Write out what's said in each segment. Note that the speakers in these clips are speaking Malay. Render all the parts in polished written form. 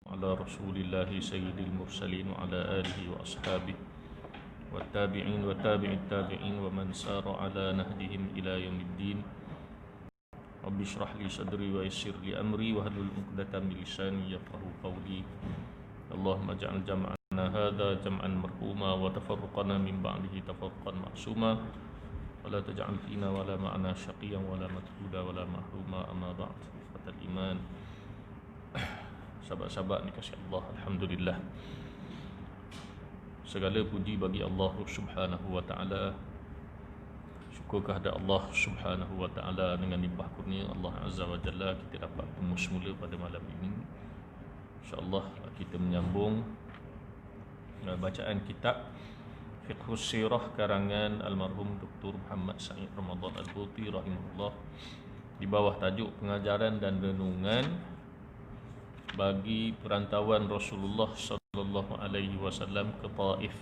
على رسول الله سيد المرسلين وعلى آله وأصحابه والتابعين وتابع التابعين ومن سار على نهجهم إلى يوم الدين. رب اشرح لي صدري ويسر لي أمري واحلل عقدة من لساني يفقهوا قولي. اللهم اجعل جمعنا هذا جمعا مرحوما وتفرقنا من بعده تفرقا معصوما ولا تجعل فينا ولا معنا شقيا ولا مطرودا ولا محروما. أما بعد ikhwatal iman, sahabat-sahabat dikasihi Allah, alhamdulillah, segala puji bagi Allah Subhanahu wa taala. Syukur kehadirat Allah Subhanahu wa taala, dengan limpah kurnia Allah Azza wa Jalla kita dapat bertemu semula pada malam ini. InsyaAllah kita menyambung bacaan kitab Fiqhus Sirah karangan almarhum Dr. Muhammad Sa'id Ramadan Al-Buti rahimahullah, di bawah tajuk pengajaran dan renungan bagi perantauan Rasulullah sallallahu alaihi wasallam ke Taif.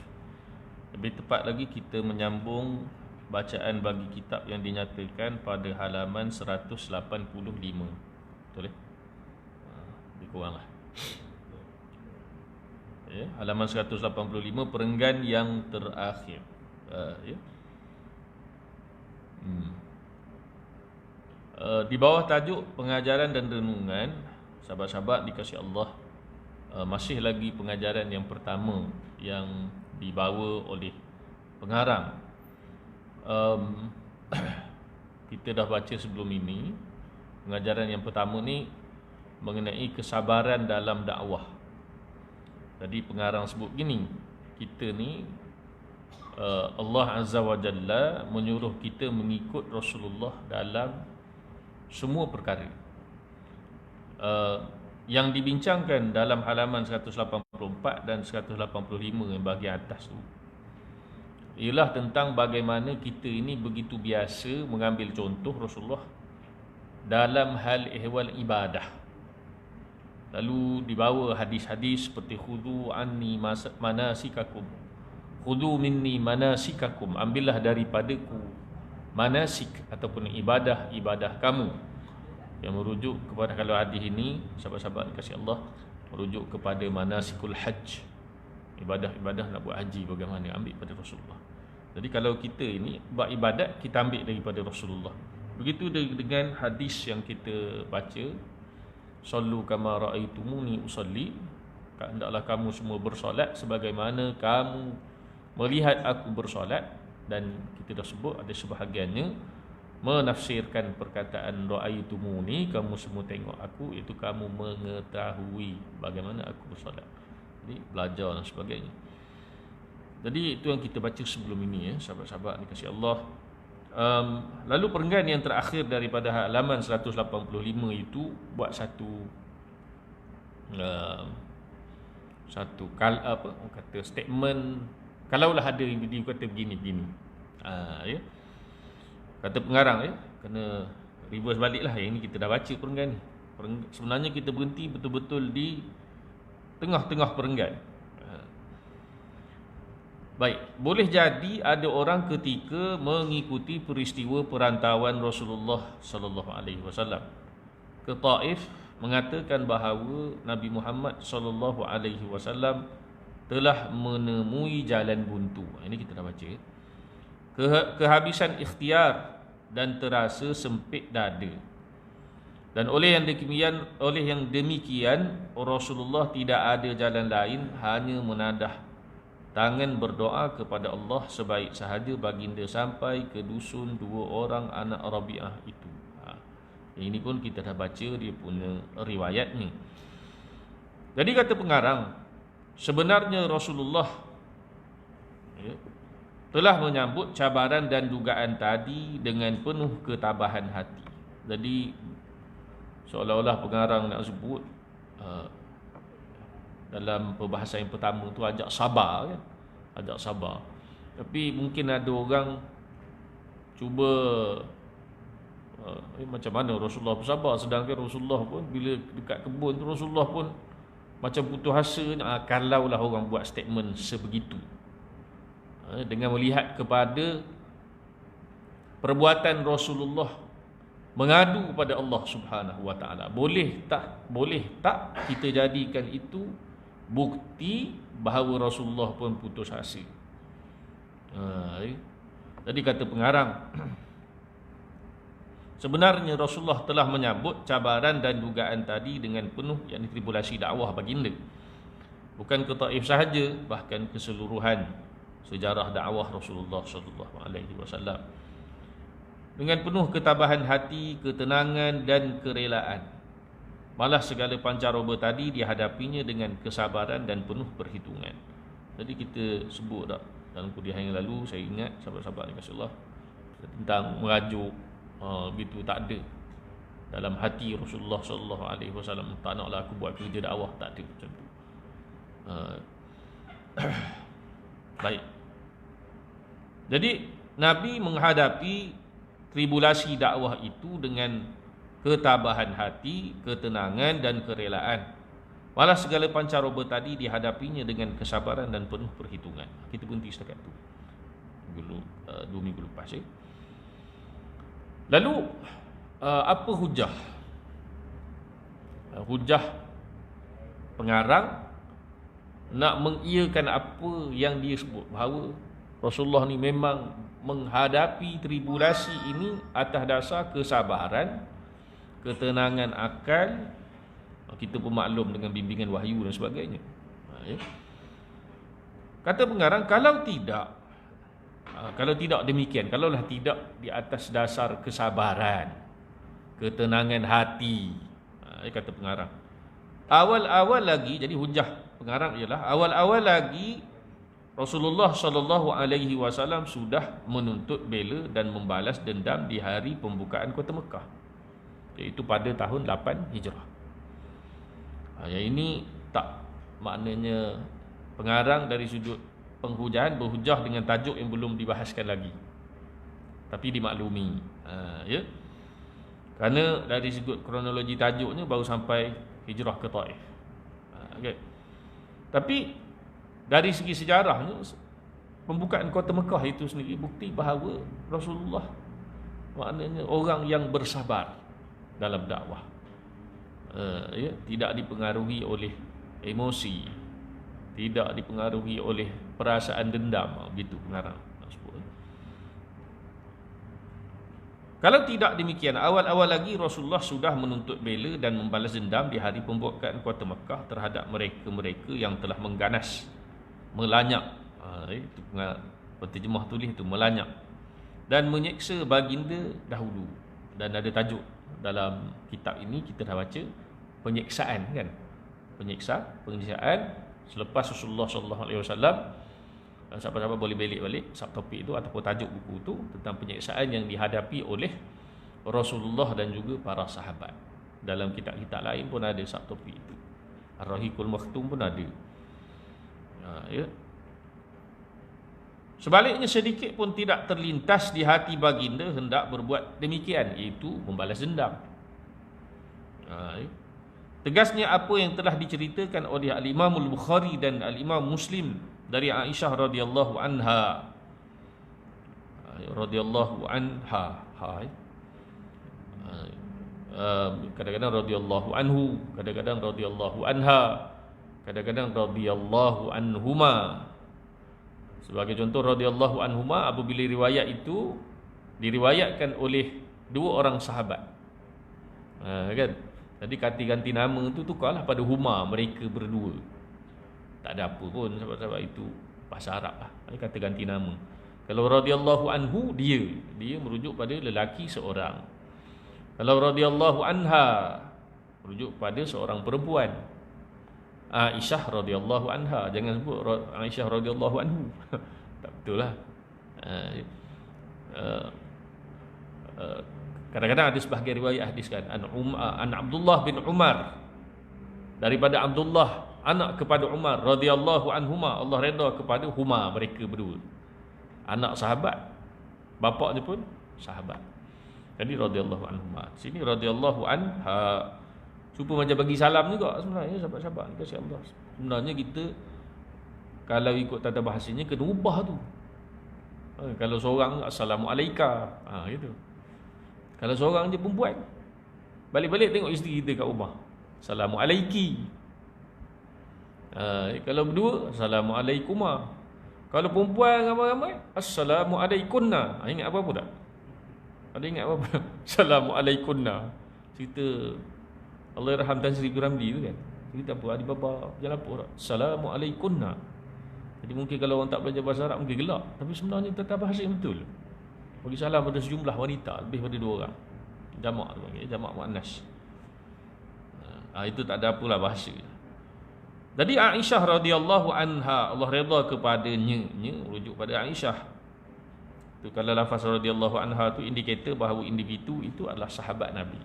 Lebih tepat lagi, kita menyambung bacaan bagi kitab yang dinyatakan pada halaman 185. Betul lebih kuranglah. Ya, halaman 185, perenggan yang terakhir. Ya. Di bawah tajuk pengajaran dan renungan, sahabat-sahabat dikasihi Allah, masih lagi pengajaran yang pertama yang dibawa oleh pengarang. Kita dah baca sebelum ini. Pengajaran yang pertama ni mengenai kesabaran dalam dakwah. Tadi pengarang sebut gini, kita ni Allah Azza wa Jalla menyuruh kita mengikut Rasulullah dalam semua perkara. Yang dibincangkan dalam halaman 184 dan 185 yang bahagian atas tu ialah tentang bagaimana kita ini begitu biasa mengambil contoh Rasulullah dalam hal ihwal ibadah. Lalu dibawa hadis-hadis seperti khudu anni manasikakum, khudu minni manasikakum, ambillah daripadaku manasik ataupun ibadah-ibadah kamu, yang merujuk kepada, kalau hadis ini sahabat-sahabat kasih Allah, merujuk kepada manasikul hajj, ibadah-ibadah nak buat haji bagaimana, ambil pada Rasulullah. Jadi kalau kita ini buat ibadat, kita ambil daripada Rasulullah. Begitu dengan hadis yang kita baca, sallu kama raaitumuni usalli, hendaklah kamu semua bersolat sebagaimana kamu melihat aku bersolat. Dan kita dah sebut ada sebahagiannya menafsirkan perkataan raaitumuni, kamu semua tengok aku, iaitu kamu mengetahui bagaimana aku bersolat. Jadi belajar dan sebagainya. Jadi itu yang kita baca sebelum ini, ya sahabat-sahabat dikasihi Allah. Lalu perenggan yang terakhir daripada halaman 185 itu buat satu statement. Kalaulah ada individu kata begini-begini, ya, kata pengarang, ya, kena reverse baliklah. Yang ini kita dah baca perenggan ni. Sebenarnya kita berhenti betul-betul di tengah-tengah perenggan. Baik, boleh jadi ada orang ketika mengikuti peristiwa perantauan Rasulullah sallallahu alaihi wasallam ke Taif mengatakan bahawa Nabi Muhammad sallallahu alaihi wasallam telah menemui jalan buntu. Ini kita dah baca. Kehabisan ikhtiar dan terasa sempit dada. Dan oleh yang demikian Rasulullah tidak ada jalan lain, hanya menadah tangan berdoa kepada Allah sebaik sahaja baginda sampai ke dusun dua orang anak Rabi'ah itu. Ini pun kita dah baca dia punya riwayat ni. Jadi kata pengarang, sebenarnya Rasulullah, ya, telah menyambut cabaran dan dugaan tadi dengan penuh ketabahan hati. Jadi seolah-olah pengarang nak sebut dalam perbahasan yang pertama tu ajak sabar, kan? Ajak sabar. Tapi mungkin ada orang cuba macam mana Rasulullah bersabar, sedangkan Rasulullah pun bila dekat kebun tu Rasulullah pun macam putus asa. Kalaulah orang buat statement sebegitu, dengan melihat kepada perbuatan Rasulullah mengadu kepada Allah Subhanahu wa taala. Boleh tak kita jadikan itu bukti bahawa Rasulullah pun putus asa. Jadi kata pengarang, sebenarnya Rasulullah telah menyambut cabaran dan dugaan tadi dengan penuh, yakni tribulasi dakwah baginda. Bukan ke Taif sahaja, bahkan keseluruhan sejarah dakwah Rasulullah sallallahu alaihi wasallam. Dengan penuh ketabahan hati, ketenangan dan kerelaan. Malah segala pancaroba tadi dihadapinya dengan kesabaran dan penuh perhitungan. Jadi kita sebut tak dalam kuliah yang lalu, saya ingat sahabat-sahabat ni kasih Allah, tentang merajuk gitu tak ada dalam hati Rasulullah sallallahu alaihi wasallam, tak naklah aku buat kerja dakwah, tak ada macam tu. Baik. Jadi Nabi menghadapi tribulasi dakwah itu dengan ketabahan hati, ketenangan dan kerelaan. Malah segala pancaroba tadi dihadapinya dengan kesabaran dan penuh perhitungan. Kita berhenti setakat tu. 2 minggu lepas ya. Lalu apa hujah? Hujah pengarang nak mengiyakan apa yang dia sebut, bahawa Rasulullah ni memang menghadapi tribulasi ini atas dasar kesabaran, ketenangan akal. Kita pun maklum dengan bimbingan wahyu dan sebagainya. Ya. Kata pengarang, kalau tidak demikian, kalaulah tidak di atas dasar kesabaran, ketenangan hati, kata pengarang, awal-awal lagi, jadi hujah pengarang ialah awal-awal lagi Rasulullah sallallahu alaihi wasallam sudah menuntut bela dan membalas dendam di hari pembukaan kota Mekah, iaitu pada tahun 8 Hijrah. Yang ini tak maknanya pengarang dari sudut penghujahan berhujah dengan tajuk yang belum dibahaskan lagi, tapi dimaklumi, ya. Kerana dari sudut kronologi tajuknya baru sampai hijrah ke Taif. Okay. Tapi dari segi sejarahnya, pembukaan kota Mekah itu sendiri bukti bahawa Rasulullah maknanya orang yang bersabar dalam dakwah. Ya, tidak dipengaruhi oleh emosi, tidak dipengaruhi oleh perasaan dendam, begitu pengarang. Kalau tidak demikian, awal-awal lagi Rasulullah sudah menuntut bela dan membalas dendam di hari pembukaan kota Mekah terhadap mereka-mereka yang telah mengganas, melanyak, itu penterjemah tulis itu, melanyak dan menyeksa baginda dahulu. Dan ada tajuk dalam kitab ini kita dah baca, penyiksaan kan, penyiksaan selepas Rasulullah sallallahu alaihi wasallam. Sahabat-sahabat boleh balik subtopik itu ataupun tajuk buku itu tentang penyiksaan yang dihadapi oleh Rasulullah dan juga para sahabat. Dalam kitab-kitab lain pun ada subtopik itu. Ar-Rahiqul Maktum pun ada. Ya. Sebaliknya sedikit pun tidak terlintas di hati baginda hendak berbuat demikian, iaitu membalas dendam. Ya. Tegasnya apa yang telah diceritakan oleh Al-Imam Al-Bukhari dan Al-Imam Muslim dari Aisyah radhiyallahu anha, kadang-kadang radhiyallahu anhu, kadang-kadang radhiyallahu anha, kadang-kadang radhiyallahu anhuma. Sebagai contoh, radhiyallahu anhuma apabila riwayat itu diriwayatkan oleh dua orang sahabat, kan? Jadi ganti nama tu tukarlah pada huma, mereka berdua. Tak ada apa pun sahabat-sahabat itu, bahasa Arab lah. Kata ganti nama. Kalau radhiyallahu anhu, dia merujuk pada lelaki seorang. Kalau radhiyallahu anha, merujuk pada seorang perempuan. Aisyah radhiyallahu anha, jangan sebut Aisyah radhiyallahu anhu. Tak betul lah. Kadang-kadang ada sebahagian riwayat hadis kan, an Abdullah bin Umar, daripada Abdullah anak kepada Umar radhiyallahu anhuma, Allah redha kepada huma, mereka berdua. Anak sahabat, bapaknya pun sahabat. Jadi radhiyallahu anhuma. Sini radhiyallahu anha. Cuba macam bagi salam juga sebenarnya sahabat-sahabat kasih Allah. Sebenarnya kita kalau ikut tata bahasanya kena ubah tu. Kalau seorang assalamualaikum, gitu. Kalau seorang je perempuan, balik-balik tengok isteri kita kat rumah, Assalamualaikum. Kalau berdua, Assalamualaikumah. Kalau perempuan ramai-ramai, Assalamualaikunna. Ingat apa-apa tak? Ada ingat apa-apa? Assalamualaikunna. Cerita Allahyarham Tan Sri Ramli tu kan. Cerita apa? Adi Baba jalan apa tak? Assalamualaikunna. Jadi mungkin kalau orang tak belajar bahasa Arab mungkin gelak, tapi sebenarnya tata bahasa yang betul. Bagi salam pada sejumlah wanita, lebih pada 2 orang. Jamak tu panggil, jamak muannas. Itu tak ada apalah bahasa. Jadi Aisyah radhiyallahu anha, Allah redha kepadanya, rujuk pada Aisyah. Tu kalau lafaz radhiyallahu anha tu indikator bahawa individu itu adalah sahabat Nabi.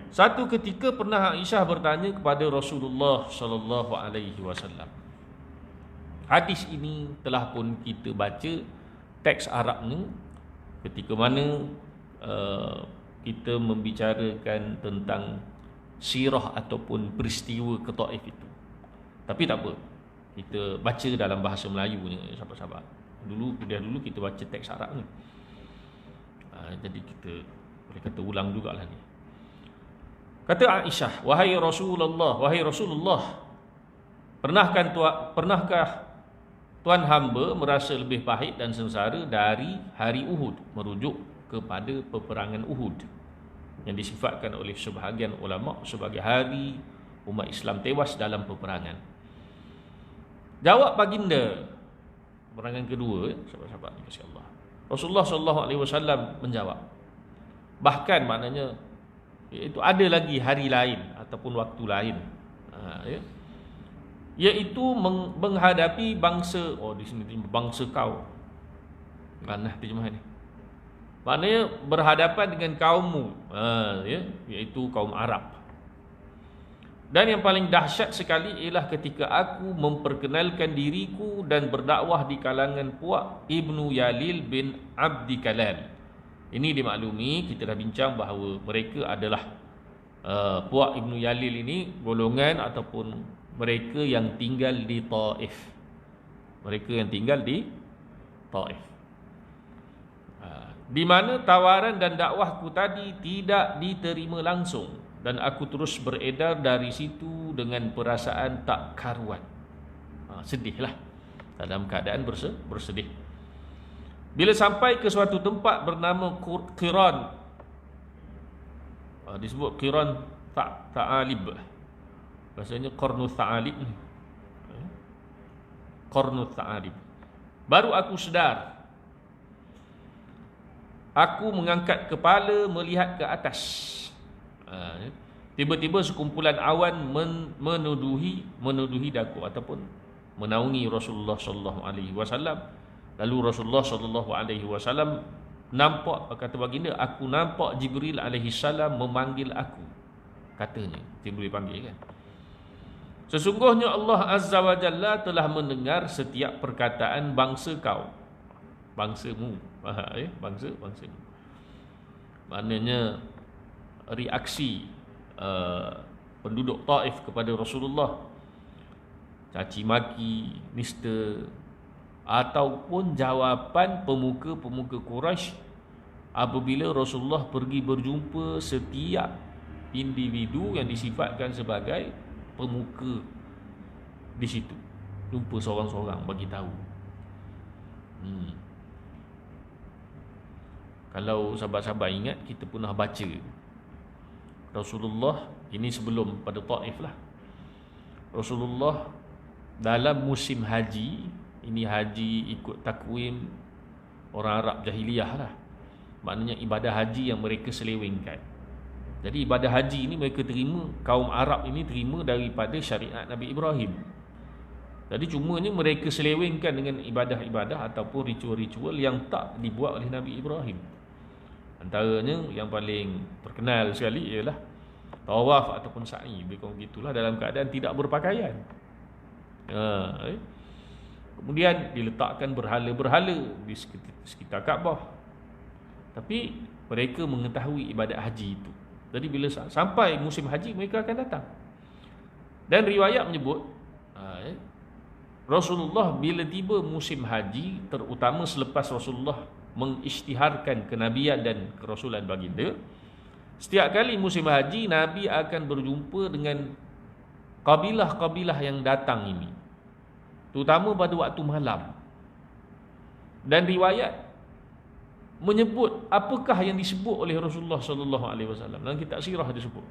Satu ketika pernah Aisyah bertanya kepada Rasulullah sallallahu alaihi wasallam. Hadis ini telah pun kita baca teks Arabnya ketika mana kita membicarakan tentang sirah ataupun peristiwa ke Taif itu. Tapi tak apa, kita baca dalam bahasa Melayu ni, sahabat-sahabat. Dulu kita baca teks Arab ni. Jadi kita boleh kata ulang jugalah ni. Kata Aisyah, wahai Rasulullah, pernahkah tuan hamba merasa lebih pahit dan sengsara dari hari Uhud, merujuk kepada peperangan Uhud yang disifatkan oleh sebahagian ulama sebagai hari umat Islam tewas dalam peperangan. Jawab baginda, peperangan kedua, sahabat-sahabat dikasihi Allah. Rasulullah sallallahu alaihi wasallam menjawab, bahkan maknanya iaitu ada lagi hari lain ataupun waktu lain, iaitu menghadapi bangsa, di sini bangsa kau. Mana terjemahan ni? Maknanya berhadapan dengan kaummu, iaitu kaum Arab. Dan yang paling dahsyat sekali ialah ketika aku memperkenalkan diriku dan berdakwah di kalangan puak Ibnu Yalil bin Abdi Kalal. Ini dimaklumi, kita dah bincang bahawa mereka adalah puak Ibnu Yalil ini golongan ataupun mereka yang tinggal di Taif. Mereka yang tinggal di Taif, di mana tawaran dan dakwahku tadi tidak diterima langsung, dan aku terus beredar dari situ dengan perasaan tak karuan. Sedihlah, dalam keadaan bersedih. Bila sampai ke suatu tempat bernama Qiran, disebut Qiran Ta'alib, bahasanya Qarnu Ta'alib ni, Qarnu Ta'alib. Baru aku sedar. Aku mengangkat kepala melihat ke atas. Tiba-tiba sekumpulan awan menuduhi daku ataupun menaungi Rasulullah sallallahu alaihi wasallam. Lalu Rasulullah sallallahu alaihi wasallam nampak, kata baginda, aku nampak Jibril alaihi salam memanggil aku. Katanya, Jibril panggil kan. Sesungguhnya Allah Azza wa Jalla telah mendengar setiap perkataan bangsa kau. Bangsamu, bangsa-bangsamu. Maknanya reaksi penduduk Taif kepada Rasulullah, caci maki, nista, ataupun jawapan pemuka-pemuka Quraisy apabila Rasulullah pergi berjumpa setiap individu yang disifatkan sebagai pemuka di situ. Jumpa seorang-seorang bagi tahu. Kalau sahabat-sahabat ingat, kita pernah baca Rasulullah, ini sebelum pada Taif lah, Rasulullah dalam musim haji, ini haji ikut takwim orang Arab jahiliyah lah, maknanya ibadah haji yang mereka selewengkan. Jadi ibadah haji ini mereka terima, kaum Arab ini terima daripada syariat Nabi Ibrahim. Jadi cumanya mereka selewengkan dengan ibadah-ibadah ataupun ritual-ritual yang tak dibuat oleh Nabi Ibrahim. Antaranya yang paling terkenal sekali ialah tawaf ataupun sa'i. Begitulah dalam keadaan tidak berpakaian. Kemudian diletakkan berhala-berhala di sekitar Kaabah. Tapi mereka mengetahui ibadat haji itu. Jadi bila sampai musim haji, mereka akan datang. Dan riwayat menyebut Rasulullah bila tiba musim haji, terutama selepas Rasulullah mengisytiharkan kenabian dan kerasulan baginda. Setiap kali musim haji, Nabi akan berjumpa dengan kabilah-kabilah yang datang ini, terutama pada waktu malam. Dan riwayat menyebut apakah yang disebut oleh Rasulullah sallallahu alaihi wasallam. Dalam kitab sirah disebut,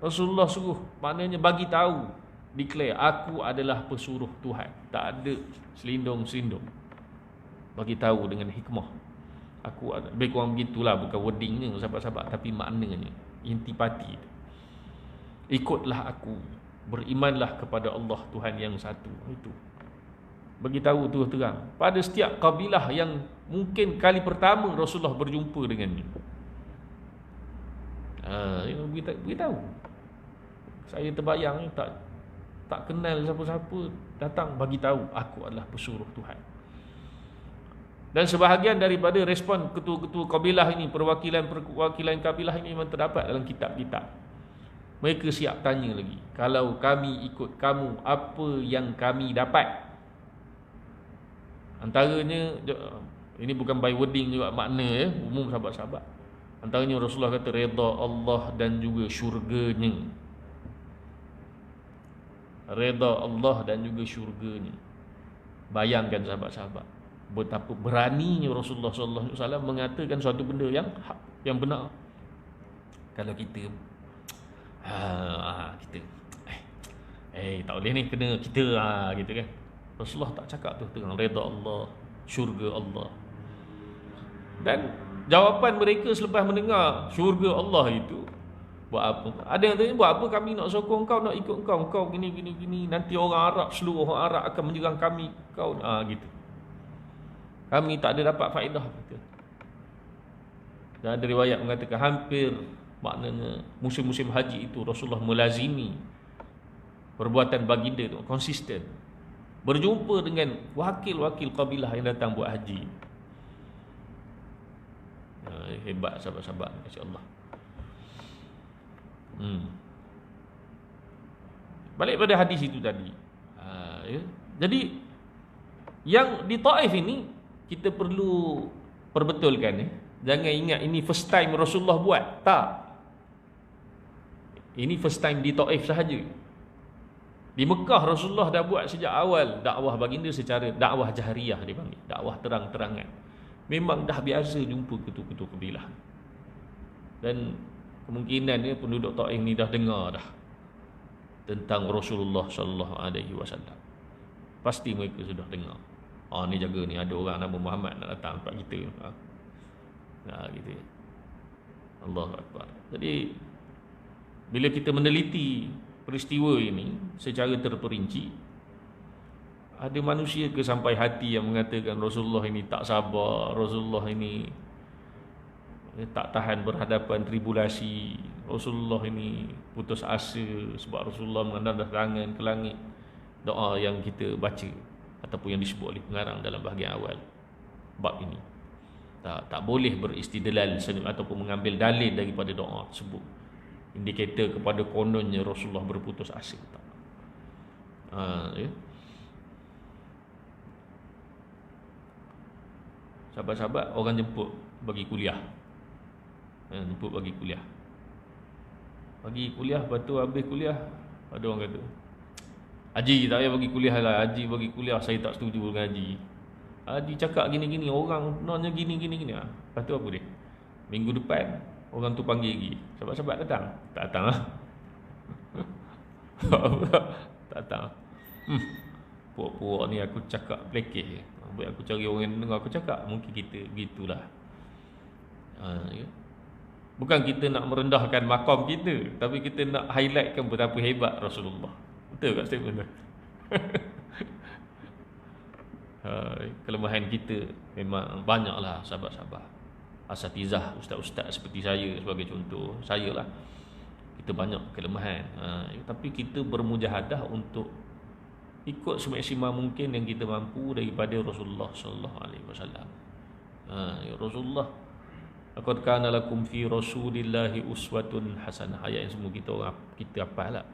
Rasulullah suruh, maknanya bagi tahu, declare, aku adalah pesuruh Tuhan. Tak ada selindung-selindung. Bagi tahu dengan hikmah. Aku ada, lebih kurang begitulah, bukan wordingnya sahabat-sahabat, tapi maknanya, intipati. Ikutlah aku, berimanlah kepada Allah Tuhan yang satu. Itu bagi tahu terus terang pada setiap kabilah yang mungkin kali pertama Rasulullah berjumpa dengannya. Beritahu. Saya terbayang tak kenal siapa-siapa, datang bagi tahu aku adalah pesuruh Tuhan. Dan sebahagian daripada respon ketua-ketua kabilah ini, perwakilan kabilah ini memang terdapat dalam kitab-kitab. Mereka siap tanya lagi, kalau kami ikut kamu, apa yang kami dapat? Antaranya, ini bukan by wording juga, makna umum sahabat-sahabat. Antaranya Rasulullah kata redha Allah dan juga syurganya. Redha Allah dan juga syurganya. Bayangkan sahabat-sahabat, betapa beraninya Rasulullah sallallahu alaihi wasallam mengatakan suatu benda yang benar. Kalau kita tak boleh ni, kena kita gitu kan. Rasulullah tak cakap tu dengan redha Allah, syurga Allah. Dan jawapan mereka selepas mendengar syurga Allah itu, buat apa? Ada yang tanya, buat apa kami nak sokong kau, nak ikut kau? Kau gini, nanti orang Arab, seluruh orang Arab akan menyerang kami. Kau gitu. Kami tak ada dapat faedah gitu. Dan ada riwayat mengatakan hampir, maknanya musim-musim haji itu Rasulullah melazimi perbuatan baginda itu, konsisten berjumpa dengan wakil-wakil kabilah yang datang buat haji. Hebat sahabat-sahabat, masya-Allah. Balik pada hadis itu tadi. Jadi yang di Taif ini kita perlu perbetulkan. Jangan ingat ini first time Rasulullah buat. Tak. Ini first time di Taif sahaja. Di Mekah Rasulullah dah buat sejak awal dakwah baginda secara dakwah jahriyah dipanggil, dakwah terang-terangan. Memang dah biasa jumpa ketua-ketua kabilah. Dan kemungkinan penduduk Taif ni dah dengar dah tentang Rasulullah sallallahu alaihi wasallam. Pasti mereka sudah dengar. Ni jaga ni, ada orang nama Muhammad nak datang tempat kita. Gitu ya. Allahu akbar. Jadi bila kita meneliti peristiwa ini secara terperinci, ada manusia ke sampai hati yang mengatakan Rasulullah ini tak sabar, Rasulullah ini tak tahan berhadapan tribulasi, Rasulullah ini putus asa sebab Rasulullah mengandang tangan ke langit. Doa yang kita baca ataupun yang disebut oleh pengarang dalam bahagian awal bab ini, tak boleh beristidlal ataupun mengambil dalil daripada doa tersebut, indikator kepada kononnya Rasulullah berputus asa. Ya. Sahabat-sahabat, orang jemput bagi kuliah. Jemput bagi kuliah. Lepas tu habis kuliah, ada orang kata, Haji tak payah bagi kuliah lah, Haji bagi kuliah saya tak setuju dengan Haji. Haji cakap gini-gini, orang nonnya gini-gini. Lepas tu apa dia? Minggu depan orang tu panggil lagi. Sahabat-sahabat datang? Tak datang lah. Tak datang. Puak-puak ni aku cakap pelekeh. Aku cari orang yang dengar aku cakap. Mungkin kita begitulah. Ya. Bukan kita nak merendahkan makam kita, tapi kita nak highlightkan betapa hebat Rasulullah. Betul tak statement tu? Kelemahan kita memang banyaklah sahabat-sahabat. Asatizah, ustaz-ustaz seperti saya sebagai contoh, saya lah, kita banyak kelemahan. Tapi kita bermujahadah untuk ikut semaksimal mungkin yang kita mampu daripada Rasulullah sallallahu alaihi wasallam. Rasulullah, laqad kana lakum fi rasulillahi uswatun hasanah. Ayat yang semua kita hafal lah.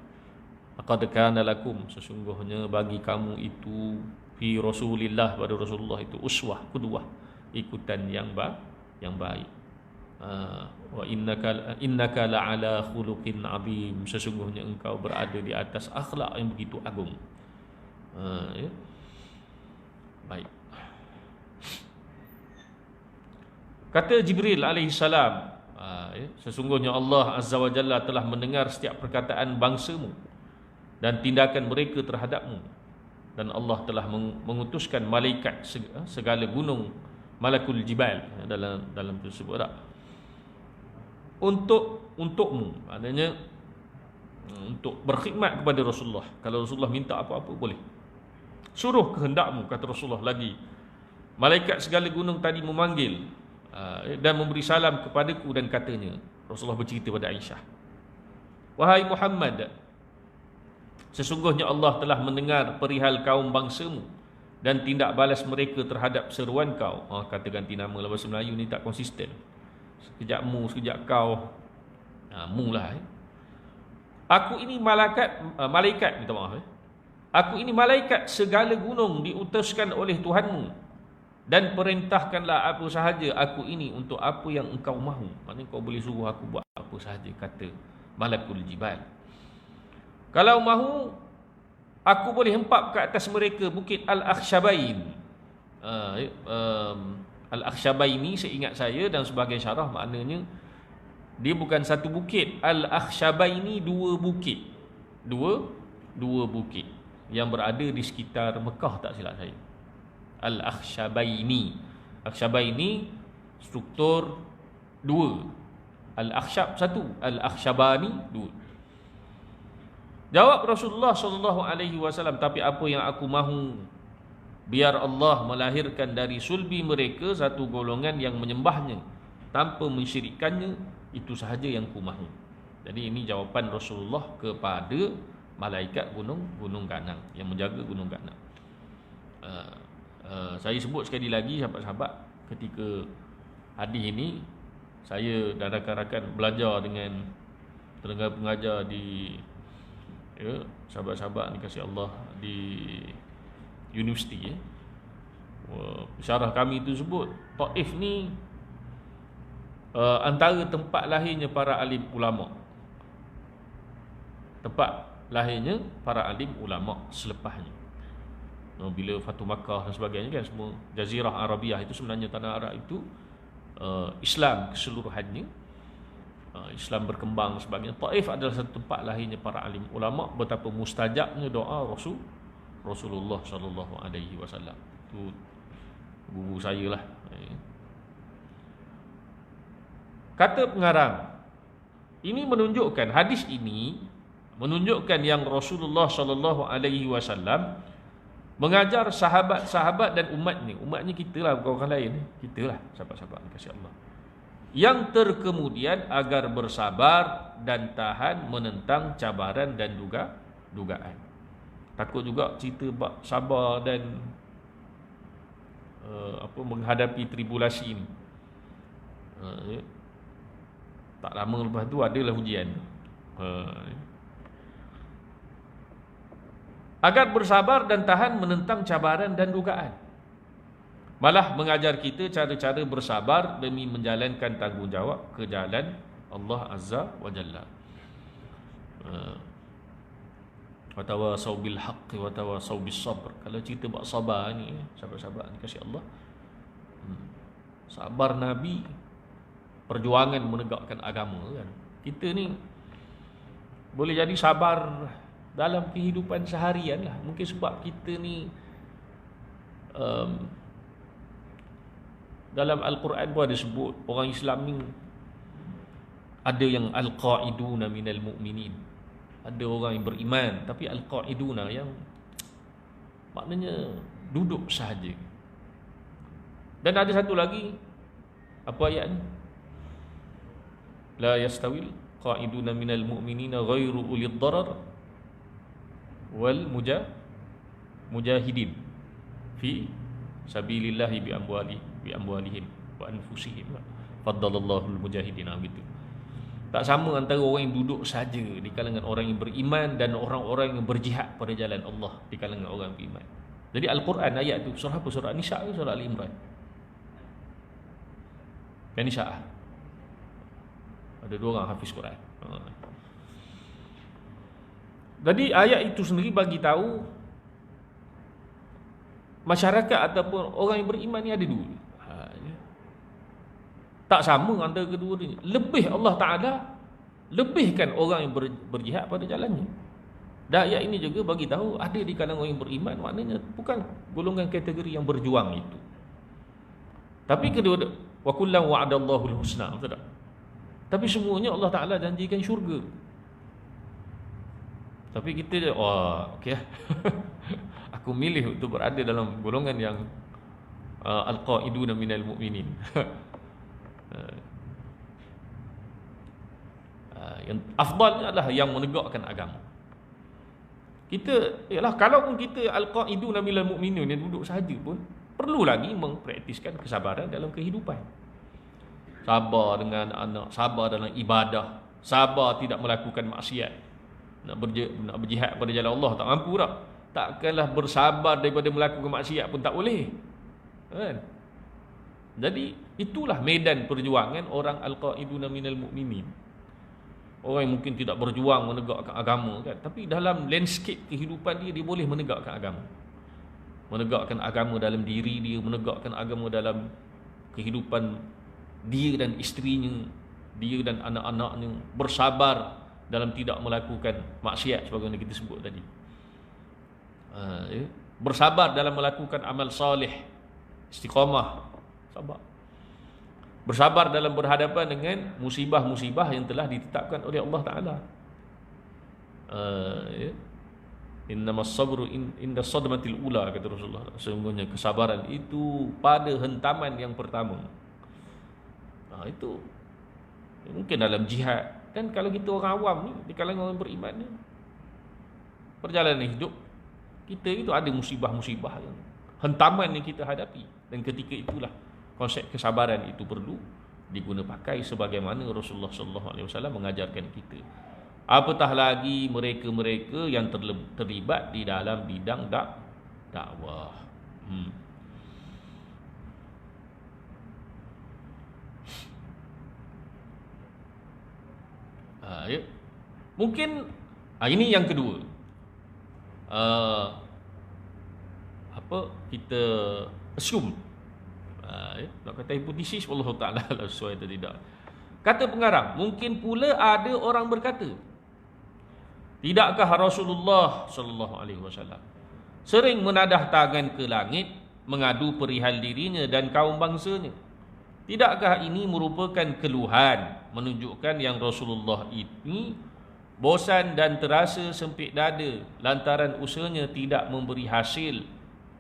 Laqad kana lakum, sesungguhnya bagi kamu itu, fi rasulillah, pada Rasulullah itu uswah, qudwah, ikutan yang baik. Wa innaka la'ala khuluqin azim, sesungguhnya engkau berada di atas akhlak yang begitu agung. Ya. Baik. Kata Jibril alaihissalam, ya, sesungguhnya Allah Azza wa Jalla telah mendengar setiap perkataan bangsamu dan tindakan mereka terhadapmu, dan Allah telah mengutuskan malaikat segala gunung, malakul jibal, dalam tersebut untukmu, maknanya untuk berkhidmat kepada Rasulullah. Kalau Rasulullah minta apa-apa boleh, suruh kehendakmu, kata Rasulullah lagi. Malaikat segala gunung tadi memanggil dan memberi salam kepadaku, dan katanya, Rasulullah bercerita pada Aisyah, wahai Muhammad, sesungguhnya Allah telah mendengar perihal kaum bangsamu dan tindak balas mereka terhadap seruan kau. Kata ganti nama lah, bahasa Melayu ni tak konsisten. Sekejap mu, sekejap kau. Mu lah. Aku ini malaikat, minta maaf. Aku ini malaikat segala gunung diutuskan oleh Tuhanmu, dan perintahkanlah apa sahaja aku ini untuk apa yang engkau mahu. Maknanya kau boleh suruh aku buat apa sahaja, kata malakul jibal. Kalau mahu, aku boleh hempap ke atas mereka bukit Al-Akhsyabain. Al-Akhsyabaini, seingat saya dan sebagai syarah, maknanya dia bukan satu bukit. Al-Akhsyabaini dua bukit. Dua bukit yang berada di sekitar Mekah, tak silap saya. Al-Akhsyabaini. Akhsyabaini struktur dua. Al-Akhsyab satu, Al-Akhsyabani dua. Jawab Rasulullah SAW, tapi apa yang aku mahu, biar Allah melahirkan dari sulbi mereka satu golongan yang menyembahnya tanpa mensyirikkannya, itu sahaja yang ku mahu. Jadi ini jawapan Rasulullah kepada malaikat gunung Ganang yang menjaga gunung Ganang. Saya sebut sekali lagi, sahabat-sahabat, ketika hadis ini saya dan rakan-rakan belajar dengan tenaga pengajar di sahabat-sahabat dikasih Allah di universiti, syarah kami itu sebut Taif ni antara tempat lahirnya para alim ulama. Tempat lahirnya para alim ulama selepasnya. Bila Fatu Makkah dan sebagainya kan, semua Jazirah Arabiah itu sebenarnya tanah Arab itu Islam keseluruhannya. Islam berkembang sebabnya. Taif adalah satu tempat lahirnya para alim ulama. Betapa mustajabnya doa Rasulullah sallallahu alaihi wasallam. Itu guru saya lah. Kata pengarang, ini menunjukkan, hadis ini menunjukkan yang Rasulullah sallallahu alaihi wasallam mengajar sahabat-sahabat dan umatnya kita lah, bukan orang lain. Kita lah, sahabat-sahabat kasih Allah, yang terkemudian agar bersabar dan tahan menentang cabaran dan dugaan. Takut juga cerita bab sabar dan menghadapi tribulasi ini. Tak lama lepas tu adalah ujian. Agar bersabar dan tahan menentang cabaran dan dugaan. Malah mengajar kita cara-cara bersabar demi menjalankan tanggungjawab ke jalan Allah Azza wa Jalla. Wa tawasaw bil haqqi wa tawasaw bis sabr. Kalau cerita bab sabar ni, sahabat-sahabat ni kasih Allah, sabar Nabi, perjuangan menegakkan agama kan. Kita ni boleh jadi sabar dalam kehidupan seharian lah. Mungkin sebab kita ni dalam Al-Quran pun ada sebut orang Islam ni ada yang al-qa'iduna minal mu'minin. Ada orang yang beriman tapi al-qa'iduna, yang maknanya duduk sahaja. Dan ada satu lagi, apa ayat ni? La yastawil qa'iduna minal mu'minina ghairu ulid darar wal mujahidin fi sabilillahi bi amwalihim wa anfusihim. Faddalallahu al-mujahidin, gitu. Tak sama antara orang yang duduk saja di kalangan orang yang beriman dan orang-orang yang berjihad pada jalan Allah di kalangan orang yang beriman. Jadi Al-Quran ayat tu surah apa? Surah Nisa ke surah Al-Imran? Kanisa'ah. Ada 2 orang hafiz Quran. Jadi ayat itu sendiri bagi tahu masyarakat ataupun orang yang beriman ni ada 2. Tak sama antara kedua ni. Lebih Allah Ta'ala lebihkan orang yang berjihad pada jalannya. Dan ayat ini juga bagi tahu ada di kalangan orang yang beriman, maknanya bukan golongan kategori yang berjuang itu. Tapi kedua, wa kullan wa'adallahu al-husna, betul tak? Tapi semuanya Allah Ta'ala janjikan syurga. Tapi kita okey lah. Aku milih untuk berada dalam golongan yang al-qa'iduna minal mu'minin. Yang afdalnya adalah yang menegakkan agama. Kita ialah kalaupun kita al-qa'iduna minal mu'minin yang duduk sahaja pun perlu lagi mempraktiskan kesabaran dalam kehidupan. Sabar dengan anak, sabar dalam ibadah, sabar tidak melakukan maksiat. Nak berjihad pada jalan Allah tak mampu tak? Takkanlah bersabar daripada melakukan maksiat pun tak boleh. Kan? Jadi itulah medan perjuangan orang al-qa'iduna minal mu'minin. Orang yang mungkin tidak berjuang menegakkan agama kan, tapi dalam landscape kehidupan dia boleh menegakkan agama. Menegakkan agama dalam diri dia, menegakkan agama dalam kehidupan dia dan isterinya, dia dan anak-anaknya, bersabar dalam tidak melakukan maksiat sebagaimana kita sebut tadi. Bersabar dalam melakukan amal soleh, istiqamah, sabar. Bersabar dalam berhadapan dengan musibah-musibah yang telah ditetapkan oleh Allah Ta'ala. Innamas sabru inda sadmatil ula, kata Rasulullah. Sesungguhnya kesabaran itu pada hentaman yang pertama. Itu mungkin dalam jihad. Dan kalau kita orang awam ni, di kalangan orang beriman ni, perjalanan hidup kita itu ada musibah-musibah yang hentaman yang kita hadapi. Dan ketika itulah konsep kesabaran itu perlu diguna pakai sebagaimana Rasulullah SAW mengajarkan kita. Apatah lagi mereka-mereka yang terlibat di dalam bidang dakwah. Ya. Mungkin ini yang kedua. Kita assume. Nak kata hipotesis, Allah Ta'ala sesuai atau tidak. Kata pengarang, mungkin pula ada orang berkata, tidakkah Rasulullah sallallahu alaihi wasallam sering menadah tangan ke langit mengadu perihal dirinya dan kaum bangsanya? Tidakkah ini merupakan keluhan menunjukkan yang Rasulullah ini bosan dan terasa sempit dada lantaran usahanya tidak memberi hasil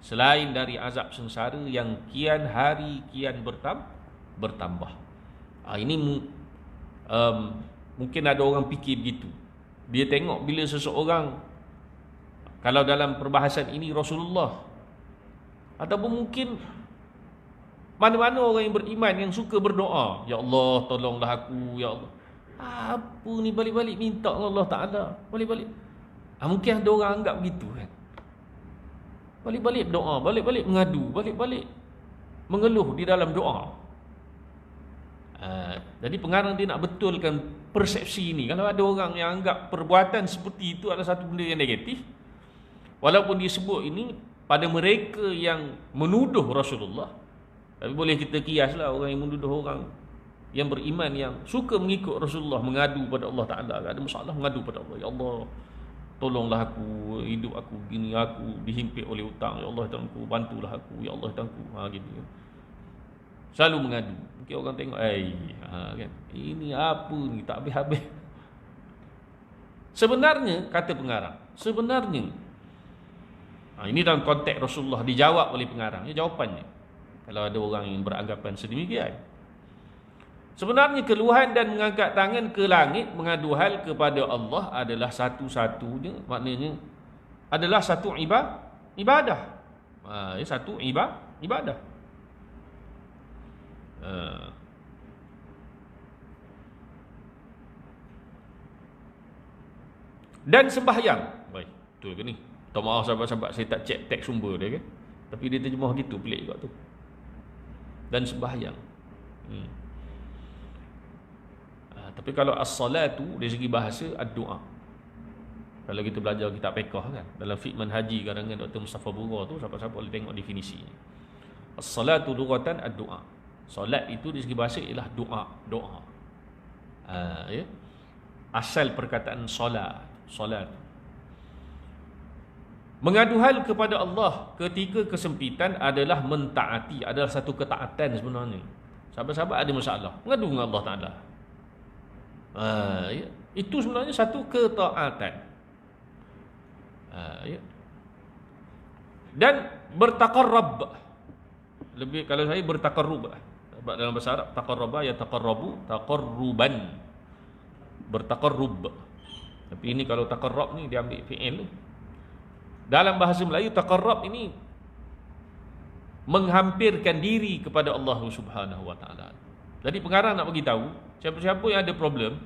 selain dari azab sengsara yang kian hari kian bertambah. Ini mungkin ada orang fikir begitu. Dia tengok bila seseorang, kalau dalam perbahasan ini Rasulullah, ataupun mungkin mana-mana orang yang beriman yang suka berdoa, ya Allah tolonglah aku, ya Allah. Apa ni balik-balik minta Allah Ta'ala, balik-balik. Mungkin ada orang anggap begitu kan. Balik-balik berdoa, balik-balik mengadu, balik-balik mengeluh di dalam doa. Jadi pengarang dia nak betulkan persepsi ini. Kalau ada orang yang anggap perbuatan seperti itu adalah satu benda yang negatif, walaupun dia sebut ini pada mereka yang menuduh Rasulullah, tapi boleh kita kiaslah orang yang menuduh orang yang beriman yang suka mengikut Rasulullah, mengadu pada Allah Ta'ala. Ada masalah mengadu pada Allah, ya Allah tolonglah aku, hidup aku gini, aku dihimpit oleh hutang, ya Allah Tuhanku bantulah aku, ya Allah Tuhanku, gitu. Selalu mengadu. Mungkin orang tengok, kan, ini apa ni, tak habis-habis. Sebenarnya, kata pengarang, sebenarnya ini dalam konteks Rasulullah dijawab oleh pengarang. Jawapannya, kalau ada orang yang beranggapan sedemikian, sebenarnya keluhan dan mengangkat tangan ke langit mengadu hal kepada Allah adalah satu-satunya, maknanya adalah satu ibadah. Satu ibadah. Dan sembahyang. Baik, betul ke ni? Tak maaf sahabat-sahabat, saya tak cek teks sumber dia kan. Tapi dia terjemah gitu, pelik kat tu. Dan sembahyang. Tapi kalau as-salatu dari segi bahasa ad-du'a. Kalau kita belajar kitab fiqh kan, dalam fiqh manhaji karangan Dr. Mustafa Bura tu, siapa-siapa boleh tengok definisi. As-salatu lughatan ad-du'a. Solat itu dari segi bahasa ialah doa. Ya. Asal perkataan solat. Mengadu hal kepada Allah ketika kesempitan adalah mentaati, adalah satu ketaatan sebenarnya. Sahabat-sahabat ada masalah, mengadu dengan Allah Ta'ala. Ya. Itu sebenarnya satu ketaatan. Ya. Dan bertaqarrab. Lebih kalau saya bertaqarrub. Dalam bahasa Arab taqarraba ya taqarrabu taqarruban. Bertaqarrub. Tapi ini kalau taqarrab ni dia ambil fi'il. Dalam bahasa Melayu taqarrab ini menghampirkan diri kepada Allah Subhanahu wa taala. Jadi pengarang nak bagi tahu, siapa-siapa yang ada problem,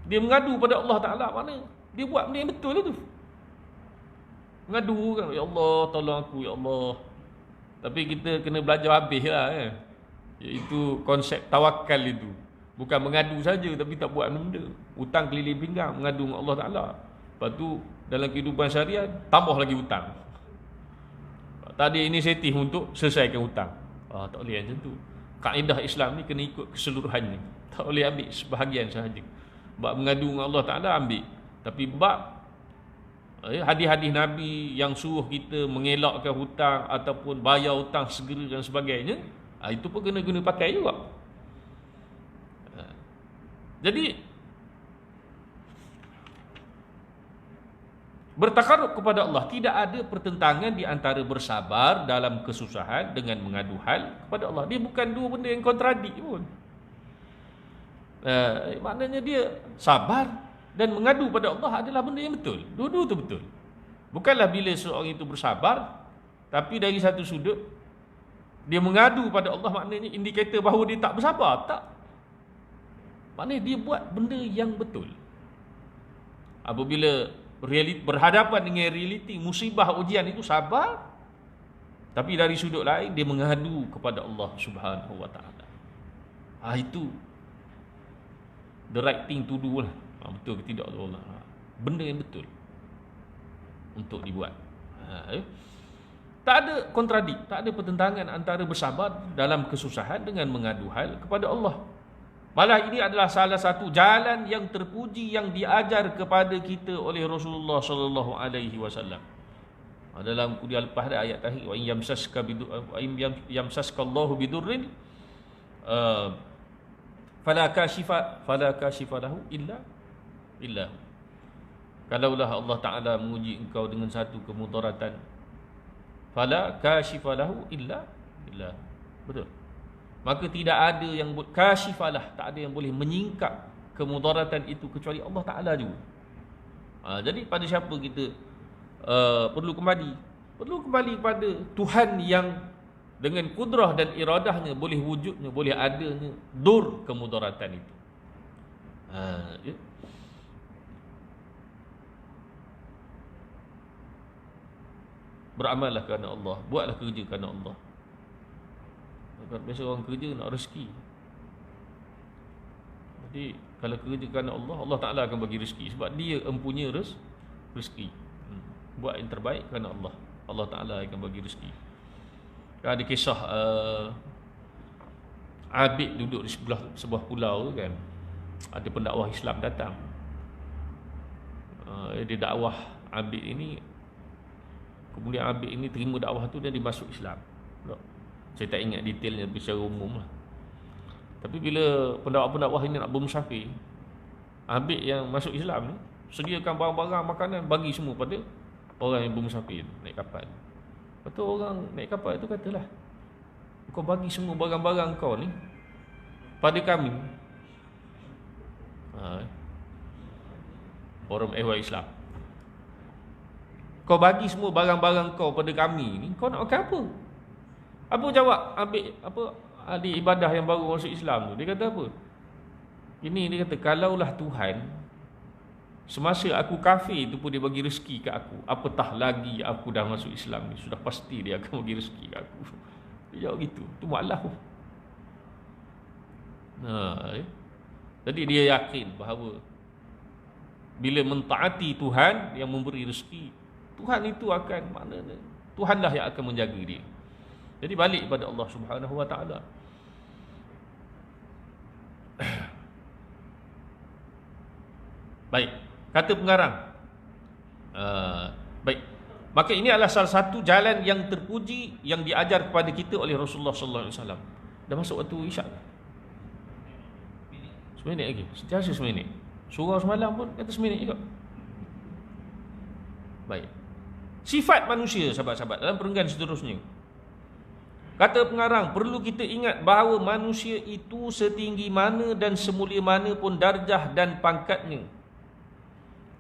dia mengadu pada Allah Taala, mana dia buat benda yang betul tu. Mengadu kan, ya Allah tolong aku ya Allah. Tapi kita kena belajar habislah kan. Iaitu konsep tawakal itu. Bukan mengadu saja tapi tak buat benda. Hutang keliling pinggang, mengadu dengan Allah Taala. Lepas tu dalam kehidupan syariat tambah lagi hutang. Tak ada inisiatif untuk selesaikan hutang. Tak boleh macam tu. Kaedah Islam ni kena ikut keseluruhannya. Tak boleh ambil sebahagian sahaja. Bab mengadu dengan Allah Ta'ala ambil. Tapi bab hadis-hadis Nabi yang suruh kita mengelakkan hutang ataupun bayar hutang segera dan sebagainya, itu pun kena guna pakai juga. Jadi bertakarub kepada Allah, tidak ada pertentangan di antara bersabar dalam kesusahan dengan mengadu hal kepada Allah. Dia bukan dua benda yang kontradik pun. Maknanya dia sabar dan mengadu pada Allah adalah benda yang betul. Dua-dua itu betul. Bukanlah bila seorang itu bersabar, tapi dari satu sudut dia mengadu pada Allah, maknanya indikator bahawa dia tak bersabar. Tak. Maknanya dia buat benda yang betul. Apabila berhadapan dengan realiti, musibah, ujian itu sabar. Tapi dari sudut lain dia mengadu kepada Allah Subhanahu wa taala. Itu the right thing to do lah. Betul ke tidak tu Allah. Benda yang betul untuk dibuat. Tak ada kontradik, tak ada pertentangan antara bersabar dalam kesusahan dengan mengadu hal kepada Allah. Malah ini adalah salah satu jalan yang terpuji yang diajar kepada kita oleh Rasulullah sallallahu alaihi wasallam. Dalam kuliah lepas ada ayat tadi, wa in yamsaska Allahu bidurrin fala kashifa lahu illa kalaulah Allah Taala menguji engkau dengan satu kemudaratan, fala kashifa lahu illa betul, maka tidak ada yang kashifalah, tak ada yang boleh menyingkap kemudaratan itu kecuali Allah Taala juga. Jadi pada siapa kita perlu kembali kepada Tuhan yang dengan kudrah dan iradahnya boleh wujudnya, boleh adanya dur kemudaratan itu. Ya. Beramallah kerana Allah, buatlah kerja kerana Allah. Biasa orang kerja nak rezeki. Jadi kalau kerja kerana Allah, Allah Ta'ala akan bagi rezeki. Sebab dia empunya rezeki. Buat yang terbaik kerana Allah, Allah Ta'ala akan bagi rezeki. Ada kisah Abid duduk di sebuah pulau kan. Ada pendakwah Islam datang. Dia dakwah Abid ini. Kemudian Abid ini terima dakwah tu dan dia masuk Islam. Saya tak ingat detailnya secara umum lah. Tapi bila pendakwah-pendakwah ini nak bermusafir, Abid yang masuk Islam ni sediakan barang-barang makanan, bagi semua pada orang yang bermusafir naik kapal. Lepas tu orang naik kapal itu katalah, kau bagi semua barang-barang kau ni pada kami. Forum ehwal Islam, kau bagi semua barang-barang kau pada kami ni, kau nak makan apa? Apa jawab ahli ibadah yang baru masuk Islam tu? Dia kata apa? Dia kata, kalaulah Tuhan semasa aku kafir itu pun dia bagi rezeki ke aku, apatah lagi aku dah masuk Islam ni, sudah pasti dia akan bagi rezeki ke aku. Dia jawab gitu. Tu malah. Jadi dia yakin bahawa bila mentaati Tuhan yang memberi rezeki, Tuhan itu akan maknanya Tuhanlah yang akan menjaga dia. Jadi balik kepada Allah Subhanahu wa taala. Baik, kata pengarang. Baik. Maka ini adalah salah satu jalan yang terpuji yang diajar kepada kita oleh Rasulullah sallallahu alaihi wasallam. Dah masuk waktu isyak. Seminit lagi. Sentiasa seminit. Surau semalam pun kata seminit juga. Baik. Sifat manusia, sahabat-sahabat, dalam perenggan seterusnya. Kata pengarang, perlu kita ingat bahawa manusia itu setinggi mana dan semulia mana pun darjah dan pangkatnya,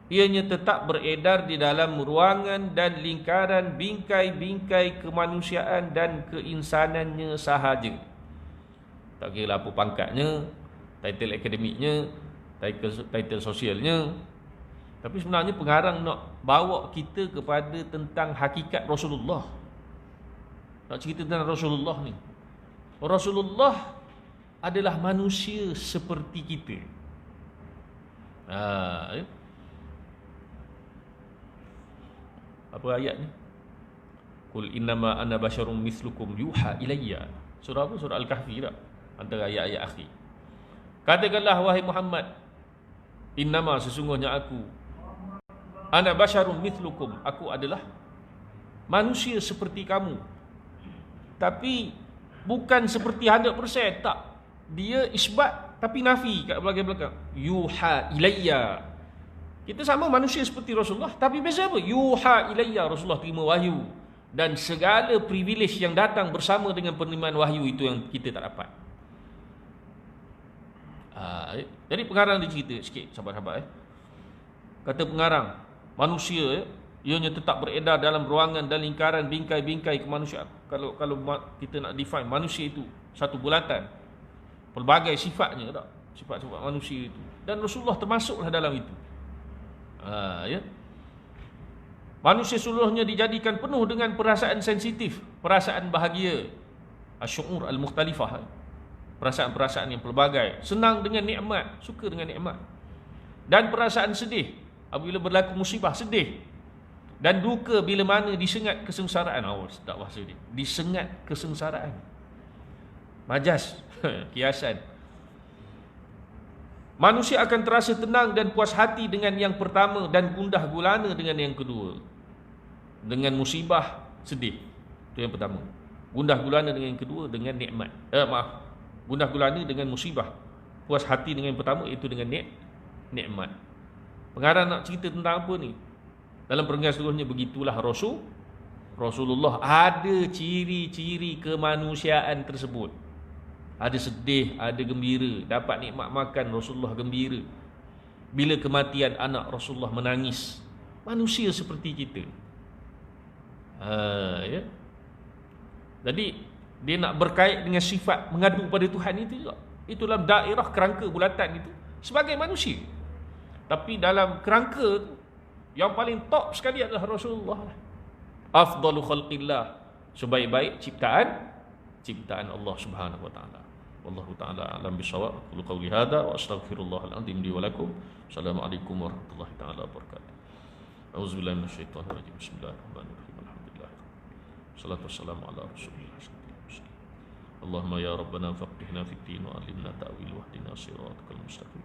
ianya tetap beredar di dalam ruangan dan lingkaran bingkai-bingkai kemanusiaan dan keinsanannya sahaja. Tak kira apa pangkatnya, title akademiknya, title sosialnya. Tapi sebenarnya pengarang nak bawa kita kepada tentang hakikat Rasulullah. Nak cerita tentang Rasulullah ni. Rasulullah adalah manusia seperti kita. Apa ayat ni? Qul innama ana basyarum mislukum yuha ilayya. Surah apa? Surah Al-Kahfi tak? Antara ayat-ayat akhir. Katakanlah wahai Muhammad, innama sesungguhnya aku, ana basyarum mislukum, aku adalah manusia seperti kamu. Tapi bukan seperti 100%, tak. Dia isbat tapi nafi kat belakang-belakang. Yuha ilayya. Kita sama manusia seperti Rasulullah, tapi beza apa? Yuha ilayya, Rasulullah terima wahyu. Dan segala privilege yang datang bersama dengan penerimaan wahyu itu yang kita tak dapat. Jadi pengarang dia cerita sikit, sahabat-sahabat. Kata pengarang, manusia ianya tetap beredar dalam ruangan dan lingkaran bingkai-bingkai kemanusiaan. Kalau kita nak define manusia itu satu bulatan, pelbagai sifatnya tak? Sifat-sifat manusia itu. Dan Rasulullah termasuklah dalam itu. Ya. Manusia seluruhnya dijadikan penuh dengan perasaan sensitif, perasaan bahagia, asy'ur al-mukhtalifah, perasaan-perasaan yang pelbagai, senang dengan nikmat, suka dengan nikmat, dan perasaan sedih apabila berlaku musibah, sedih, dan duka bila mana disengat kesengsaraan. Tak bahasa dia, disengat kesengsaraan, majas, kiasan. Manusia akan terasa tenang dan puas hati dengan yang pertama dan gundah gulana dengan yang kedua. Dengan musibah, sedih. Itu yang pertama. Gundah gulana dengan yang kedua dengan nikmat. Gundah gulana dengan musibah. Puas hati dengan yang pertama, itu dengan nikmat. Pengarang nak cerita tentang apa ni? Dalam perenggan seluruhnya, begitulah Rasulullah ada ciri-ciri kemanusiaan tersebut. Ada sedih, ada gembira. Dapat nikmat makan, Rasulullah gembira. Bila kematian anak, Rasulullah menangis. Manusia seperti kita. Ya. Jadi dia nak berkait dengan sifat mengadu pada Tuhan itu juga. Itu dalam daerah kerangka bulatan itu sebagai manusia. Tapi dalam kerangka tu, yang paling top sekali adalah Rasulullah. Afdalu khalqillah, sebaik-baik ciptaan Allah Subhanahu wa taala. Wallahu taala alam bisawab. Qul qawli hadza wa astaghfirullahal azim li wa lakum. Assalamualaikum warahmatullahi taala wabarakatuh. Auzubillahi minasyaitonir rajim. Bismillahirrahmanirrahim. Alhamdulillah. Wassalatu wassalamu ala Rasulillah. Allahumma ya rabbana faqihna fid din wa 'allimna ta'wil wahdina siratal mustaqim.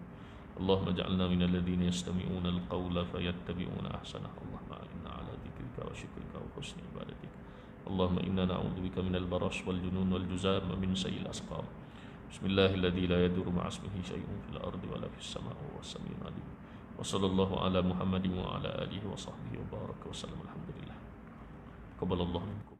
Allahumma ij'alna minal ladzina yastami'una al-qawla fayattabi'una ahsanah. Allahumma a'inna 'ala dzikrika wa syukrika wa husni ibadatik. Allahumma inna na'udzubika minal baras wal junun wal juzam wa min sayyi'il asqam. Bismillahilladzi la yadurru ma'a ismihi syai'un fil ardi wa la fis sama'i wa huwas samiul 'alim. Wa sallallahu ala Muhammadin wa ala alihi wa sahbihi wa baraka wa sallam. Alhamdulillah. Qabalallahu minkum.